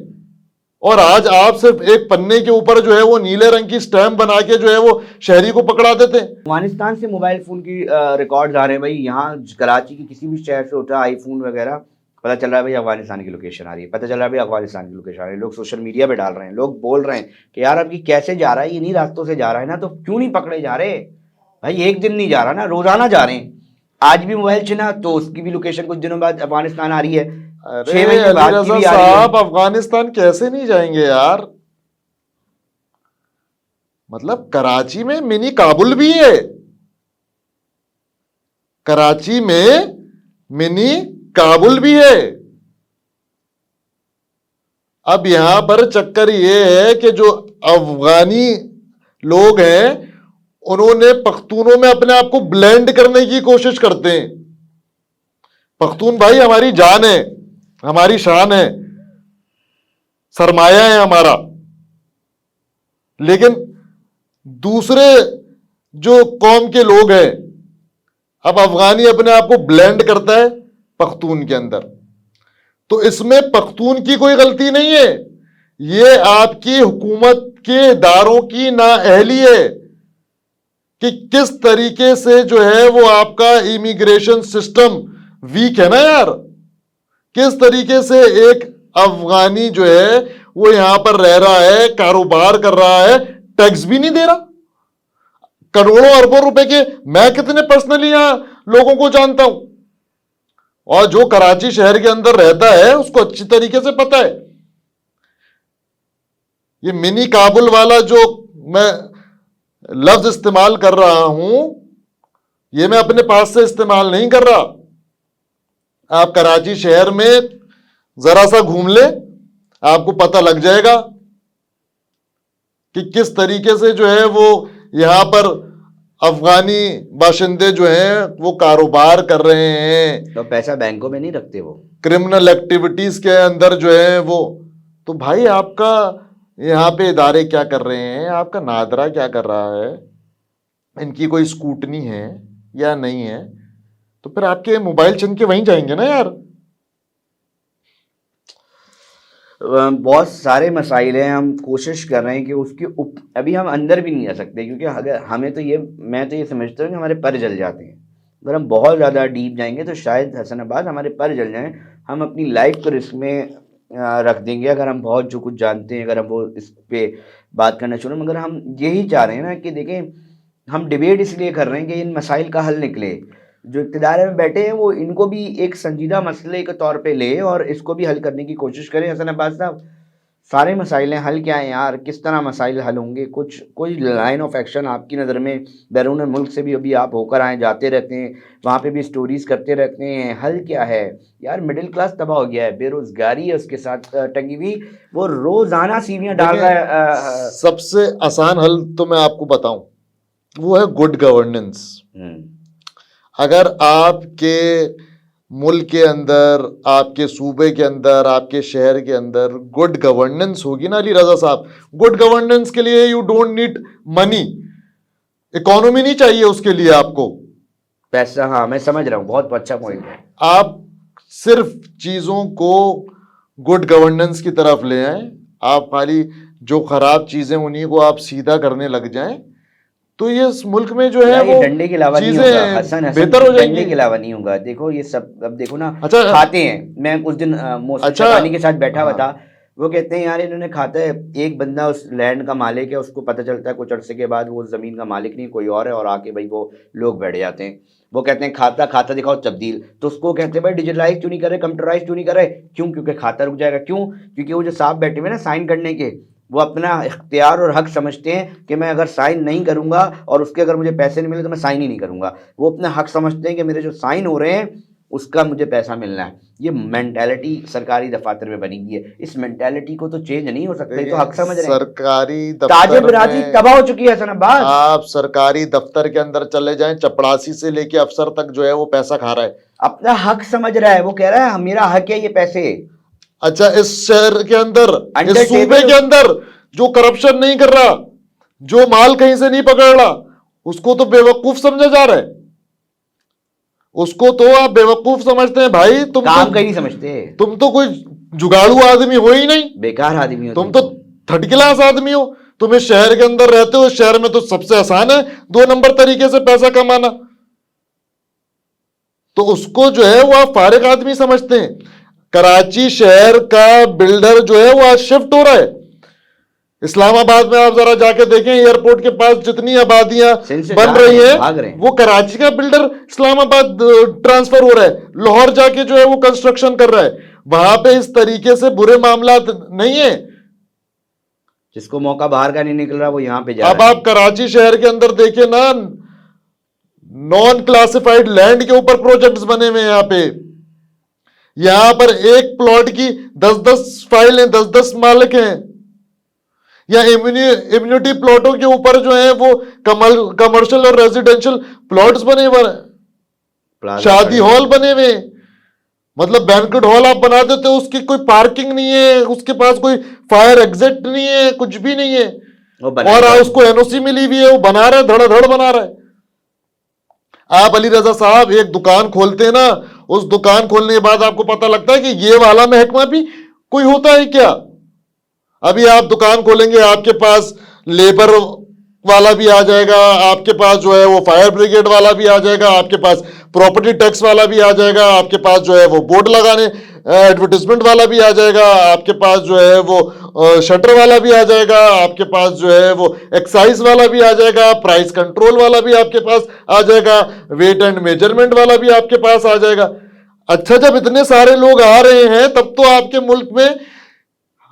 اور آج آپ صرف ایک پنے کے اوپر جو ہے وہ نیلے رنگ کی سٹیمپ بنا کے جو ہے وہ شہری کو پکڑا دیتے ہیں. افغانستان سے موبائل فون کی ریکارڈز آ رہے ہیں بھائی. یہاں کراچی کی کسی بھی شہر سے اٹھا آئی فون وغیرہ, پتہ چل رہا ہے بھائی افغانستان کی لوکیشن آ رہی ہے, پتہ چل رہا ہے بھائی افغانستان کی لوکیشن آ رہی ہے. لوگ سوشل میڈیا پہ ڈال رہے ہیں, لوگ بول رہے ہیں کہ یار اب یہ کیسے جا رہا ہے, یہ نہیں راستوں سے جا رہا ہے نا, تو کیوں نہیں پکڑے جا رہے بھائی؟ ایک دن نہیں جا رہا نا, روزانہ جا رہے ہیں. آج بھی موبائل چھنا تو اس کی بھی لوکیشن کچھ دنوں بعد افغانستان آ رہی ہے, 6 مہینے بعد کی بھی آ رہی ہے. آپ افغانستان کیسے نہیں جائیں گے یار؟ مطلب کراچی میں منی کابل بھی ہے, کراچی میں منی کابل بھی ہے. اب یہاں پر چکر یہ ہے کہ جو افغانی لوگ ہیں انہوں نے پختونوں میں اپنے آپ کو بلینڈ کرنے کی کوشش کرتے ہیں. پختون بھائی ہماری جان ہے, ہماری شان ہے, سرمایہ ہے ہمارا. لیکن دوسرے جو قوم کے لوگ ہیں, اب افغانی اپنے آپ کو بلینڈ کرتا ہے پختون کے اندر, تو اس میں پختون کی کوئی غلطی نہیں ہے, یہ آپ کی حکومت کے اداروں کی نااہلی ہے کہ کس طریقے سے جو ہے وہ آپ کا امیگریشن سسٹم ویک ہے نا یار. کس طریقے سے ایک افغانی جو ہے وہ یہاں پر رہ رہا ہے, کاروبار کر رہا ہے, ٹیکس بھی نہیں دے رہا. کروڑوں اربوں روپے کے میں کتنے پرسنلی یہاں لوگوں کو جانتا ہوں, اور جو کراچی شہر کے اندر رہتا ہے اس کو اچھی طریقے سے پتا ہے. یہ منی کابل والا جو میں لفظ استعمال کر رہا ہوں, یہ میں اپنے پاس سے استعمال نہیں کر رہا. آپ کراچی شہر میں ذرا سا گھوم لیں, آپ کو پتہ لگ جائے گا کہ کس طریقے سے جو ہے وہ یہاں پر افغانی باشندے جو ہیں وہ کاروبار کر رہے ہیں. تو پیسہ بینکوں میں نہیں رکھتے, وہ کرمنل ایکٹیویٹیز کے اندر جو ہے وہ. تو بھائی آپ کا یہاں پہ ادارے کیا کر رہے ہیں, آپ کا نادرا کیا کر رہا ہے, ان کی کوئی اسکوٹنی ہے یا نہیں ہے, تو پھر آپ کے موبائل چھن کے وہیں جائیں گے نا یار. بہت سارے مسائل ہیں, ہم کوشش کر رہے ہیں کہ اس کی ابھی ہم اندر بھی نہیں آ سکتے, کیونکہ اگر ہمیں تو میں تو یہ سمجھتا ہوں کہ ہمارے پر جل جاتے ہیں. اگر ہم بہت زیادہ ڈیپ جائیں گے تو شاید حسن عباس ہمارے پر جل جائیں, ہم اپنی لائف کو رسک میں رکھ دیں گے اگر ہم بہت جو کچھ جانتے ہیں اگر ہم وہ اس پہ بات کرنا شروع. مگر ہم یہی چاہ رہے ہیں نا کہ دیکھیں, ہم ڈیبیٹ اس لیے کر رہے ہیں کہ ان مسائل کا حل نکلے. جو اقتدار میں بیٹھے ہیں وہ ان کو بھی ایک سنجیدہ مسئلے کے طور پہ لے اور اس کو بھی حل کرنے کی کوشش کریں. حسن عباس صاحب, سارے مسائل ہیں, حل کیا ہیں یار؟ کس طرح مسائل حل ہوں گے؟ کوئی لائن آف ایکشن آپ کی نظر میں؟ بیرون ملک سے بھی ابھی آپ ہو کر آئیں, جاتے رہتے ہیں, وہاں پہ بھی سٹوریز کرتے رہتے ہیں, حل کیا ہے یار؟ مڈل کلاس تباہ ہو گیا ہے, بے روزگاری ہے اس کے ساتھ ٹنگی ہوئی, وہ روزانہ سیویاں ڈال رہا ہے. سب سے آسان حل تو میں آپ کو بتاؤں, وہ ہے گڈ گورننس. اگر آپ کے ملک کے اندر, آپ کے صوبے کے اندر, آپ کے شہر کے اندر گڈ گورننس ہوگی نا علی رضا صاحب, گڈ گورننس کے لیے you don't need money, economy نہیں چاہیے اس کے لیے آپ کو پیسہ. ہاں میں سمجھ رہا ہوں, بہت اچھا پوائنٹ ہے. آپ صرف چیزوں کو گڈ گورننس کی طرف لے آئیں. آپ خالی جو خراب چیزیں انہیں کو آپ سیدھا کرنے لگ جائیں تو یہ اس ملک میں جو ہے وہ ڈنڈے کے علاوہ نہیں ہوگا حسن, بہتر ہو جائیں ڈنڈے گی. کے علاوہ نہیں ہوگا. دیکھو یہ سب اب دیکھو نا, اچھا کھاتے ہیں. میں اس دن موسم شکانی کے ساتھ بیٹھا ہوا تھا, وہ کہتے ہیں یار انہوں نے کھاتا ہے, ایک بندہ اس لینڈ کا مالک ہے, اس کو پتہ چلتا ہے کچھ عرصے کے بعد وہ زمین کا مالک نہیں کوئی اور ہے, اور آ کے بھائی وہ لوگ بیٹھ جاتے ہیں. وہ کہتے ہیں کھاتا کھاتا دکھاؤ تبدیل. تو اس کو کہتے ہیں بھائی ڈیجیٹلائز کیوں نہیں کر رہے, کمپیوٹرائز کیوں نہیں کر رہے؟ کیوں؟ کیونکہ کھاتا رک جائے گا. کیوں؟ کیونکہ وہ جو صاحب بیٹھے ہوئے نا سائن کرنے کے, وہ اپنا اختیار اور حق سمجھتے ہیں کہ میں اگر سائن نہیں کروں گا اور اس کے اگر مجھے پیسے نہیں ملے تو میں سائن ہی نہیں کروں گا. وہ اپنا حق سمجھتے ہیں کہ میرے جو سائن ہو رہے ہیں اس کا مجھے پیسہ ملنا ہے. یہ مینٹالٹی سرکاری دفاتر میں بنی ہوئی ہے. اس مینٹالٹی کو تو چینج نہیں ہو سکتا, تو حق سمجھ رہے ہیں. سرکاری تاجر دفتر برادری میں تباہ ہو چکی ہے حسن عباس. آپ سرکاری دفتر کے اندر چلے جائیں, چپڑاسی سے لے کے افسر تک جو ہے وہ پیسہ کھا رہا ہے, اپنا حق سمجھ رہا ہے. وہ کہہ رہا ہے میرا حق ہے یہ پیسے. اچھا اس شہر کے اندر, Under اس صوبے table- کے اندر جو کرپشن نہیں کر رہا, جو مال کہیں سے نہیں پکڑ رہا, اس کو تو بے وقوف سمجھا جا رہا ہے. اس کو تو آپ بے وقوف سمجھتے ہیں بھائی. کام کا ہی نہیں سمجھتے. تم تو کوئی جگاڑو آدمی ہو ہی نہیں, بیکار آدمی ہو تم تو تھرڈ کلاس آدمی ہو. تم اس شہر کے اندر رہتے ہو, اس شہر میں تو سب سے آسان ہے 2 نمبر طریقے سے پیسہ کمانا, تو اس کو جو ہے وہ آپ فارغ آدمی سمجھتے ہیں. کراچی شہر کا بلڈر جو ہے وہ آج شفٹ ہو رہا ہے. اسلام آباد میں آپ ذرا جا کے دیکھیں, ایئرپورٹ کے پاس جتنی آبادیاں بن رہی ہیں وہ کراچی کا بلڈر اسلام آباد ٹرانسفر ہو رہا ہے. لاہور جا کے جو ہے وہ کنسٹرکشن کر رہا ہے. وہاں پہ اس طریقے سے برے معاملات نہیں ہیں. جس کو موقع باہر کا نہیں نکل رہا وہ یہاں پہ جا رہا ہے. اب آپ کراچی شہر کے اندر دیکھیں نا, نان کلاسیفائڈ لینڈ کے اوپر پروجیکٹس بنے ہوئے ہیں. یہاں پر ایک پلاٹ کی 10 فائل ہیں, 10 مالک ہیں. یا امیونٹی پلاٹوں کے اوپر جو ہیں وہ کمرشل اور ریزیڈینشل پلاٹس بنے ہوئے ہیں, شادی ہال بنے ہوئے ہیں. مطلب بینکٹ ہال آپ بنا دیتے ہو, اس کی کوئی پارکنگ نہیں ہے, اس کے پاس کوئی فائر ایگزٹ نہیں ہے, کچھ بھی نہیں ہے, اور اس کو این او سی ملی ہوئی ہے, وہ بنا رہا ہے, دھڑا دھڑ بنا رہا ہے. آپ علی رضا صاحب ایک دکان کھولتے ہیں نا, اس دکان کھولنے کے بعد آپ کو پتہ لگتا ہے کہ یہ والا محکمہ بھی کوئی ہوتا ہے کیا. ابھی آپ دکان کھولیں گے, آپ کے پاس لیبر والا بھی آ جائے گا, آپ کے پاس جو ہے وہ فائر بریگیڈ والا بھی آ جائے گا, آپ کے پاس پراپرٹی ٹیکس والا بھی آ جائے گا, آپ کے پاس جو ہے وہ بورڈ لگانے ایڈورٹیزمنٹ والا بھی آ جائے گا, آپ کے پاس جو ہے وہ شٹر والا بھی آ جائے گا, آپ کے پاس جو ہے وہ ایکسائز والا بھی آ جائے گا, پرائس کنٹرول والا بھی آپ کے پاس آ جائے گا, ویٹ اینڈ میجرمنٹ والا بھی آپ کے پاس آ جائے گا. اچھا جب اتنے سارے لوگ آ رہے ہیں تب تو آپ کے ملک میں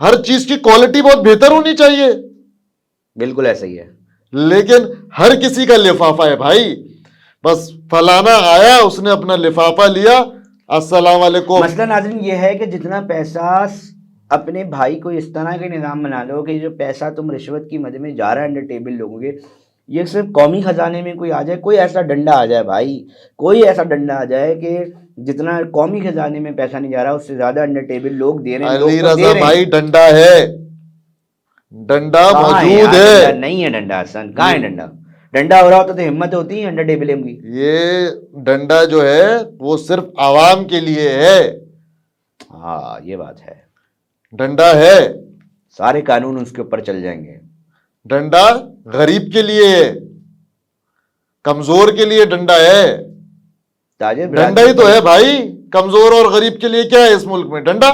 ہر چیز کی کوالٹی بہت بہتر ہونی چاہیے. بالکل ایسا ہی ہے. لیکن ہر کسی کا لفافہ ہے بھائی, بس فلانا آیا اس نے اپنا لفافہ لیا, السلام علیکم. مسئلہ ناظرین یہ ہے کہ جتنا پیسہ اپنے بھائی کو اس طرح کے نظام بنا لو کہ جو پیسہ تم رشوت کی مد میں جا رہا ہے انڈر ٹیبل لوگوں کے, یہ صرف قومی خزانے میں کوئی آ جائے, کوئی ایسا ڈنڈا آ جائے بھائی, کوئی ایسا ڈنڈا آ جائے کہ جتنا قومی خزانے میں پیسہ نہیں جا رہا اس سے زیادہ انڈر ٹیبل لوگ دے رہے ہیں. علی رضا بھائی ڈنڈا ہے, ڈنڈا موجود ہے. نہیں ہے ڈنڈا حسن, کہاں ہے ڈنڈا؟ ڈنڈا ہو رہا ہوتا تو ہمت ہوتی ہے انڈر ٹیبل کی. یہ ڈنڈا جو ہے وہ صرف عوام کے لیے ہے. ہاں یہ بات ہے, ڈنڈا ہے, سارے قانون اس کے اوپر چل جائیں گے. ڈنڈا غریب کے لیے ہے, کمزور کے لیے ڈنڈا ہے. ڈنڈا ہی تو ہے بھائی, کمزور اور غریب کے لیے کیا ہے اس ملک میں؟ ڈنڈا.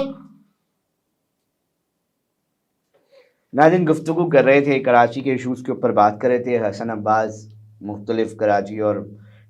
ناظرین گفتگو کر رہے تھے کراچی کے ایشوز کے اوپر, بات کر رہے تھے حسن عباس, مختلف کراچی اور